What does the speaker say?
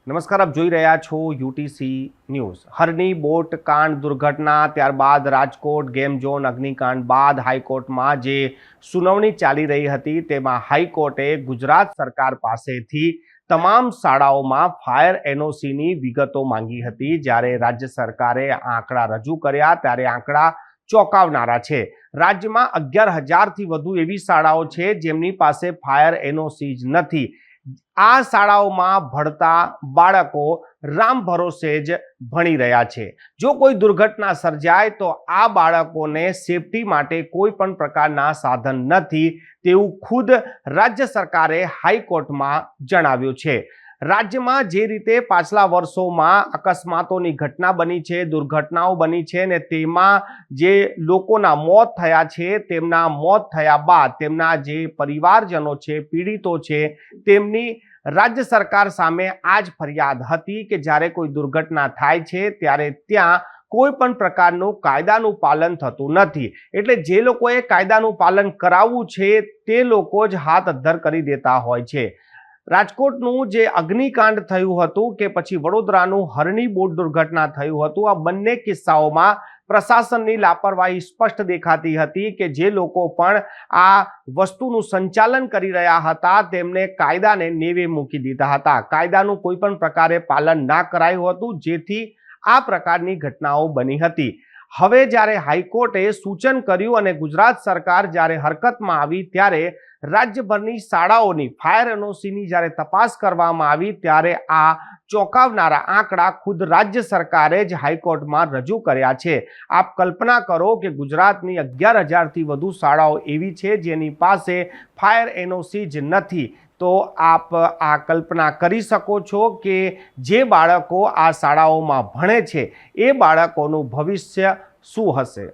નમસ્કાર, આપ જોઈ રહ્યા છો યુટીસી ન્યૂઝ। હરની બોટ કાંડ દુર્ઘટના ત્યારબાદ રાજકોટ ગેમ ઝોન અગ્નિકાંડ બાદ હાઈકોર્ટમાં જે સુનાવણી ચાલી રહી હતી તેમાં હાઈકોર્ટે ગુજરાત સરકાર પાસેથી તમામ શાળાઓમાં ફાયર એનઓસીની વિગતો માંગી હતી। જ્યારે રાજ્ય સરકારે આંકડા રજૂ કર્યા ત્યારે આંકડા ચોંકાવનારા છે। રાજ્યમાં 11,000થી વધુ એવી શાળાઓ છે જેમની પાસે ફાયર એનઓસી જ નથી। આ શાળાઓમાં ભણતા બાળકો રામ ભરોસે જ ભણી રહ્યા છે। જો કોઈ દુર્ઘટના સર્જાય તો આ બાળકોને સેફટી માટે કોઈ પણ પ્રકારના સાધન નથી તેવું ખુદ રાજ્ય સરકારે હાઈકોર્ટમાં જણાવ્યું છે। રાજ્યમાં જે રીતે પાછલા વર્ષોમાં અકસ્માતોની ઘટના બની છે, દુર્ઘટનાઓ બની છે ને તેમાં જે લોકોના મોત થયા છે, તેમના મોત થયા બાદ તેમના જે પરિવારજનો છે, પીડિતો છે, તેમની રાજ્ય સરકાર સામે આ જ ફરિયાદ હતી કે જ્યારે કોઈ દુર્ઘટના થાય છે ત્યારે ત્યાં કોઈ પણ પ્રકારનું કાયદાનું પાલન થતું નથી। એટલે જે લોકોએ કાયદાનું પાલન કરાવવું છે તે લોકો જ હાથ અદ્ધર કરી દેતા હોય છે। રાજકોટનું જે અગ્નિકાંડ થયું હતું કે પછી વડોદરાનું હરની બોટ દુર્ઘટના થયું હતું, આ બંને કિસ્સાઓમાં પ્રશાસનની લાપરવાહી સ્પષ્ટ દેખાતી હતી કે જે લોકો પણ આ વસ્તુનું સંચાલન કરી રહ્યા હતા તેમને કાયદાને નેવે મૂકી દીધા હતા। કાયદાનું કોઈ પણ પ્રકારે પાલન ના કરાયું હતું જેથી આ પ્રકારની ઘટનાઓ બની હતી। હવે જ્યારે હાઈકોર્ટે સૂચન કર્યું અને ગુજરાત સરકાર જ્યારે હરકતમાં આવી ત્યારે રાજ્યભરની શાળાઓની ફાયર એનઓસીની જ્યારે તપાસ કરવામાં આવી ત્યારે આ ચોંકાવનારા આંકડા ખુદ રાજ્ય સરકારે જ હાઈકોર્ટમાં રજૂ કર્યા છે। આપ કલ્પના કરો કે ગુજરાતની 11,000થી વધુ શાળાઓ એવી છે જેની પાસે ફાયર એનઓસી જ નથી, તો આપ આ કલ્પના કરી શકો છો કે જે બાળકો આ શાળાઓમાં ભણે છે એ બાળકોનું ભવિષ્ય શું હશે।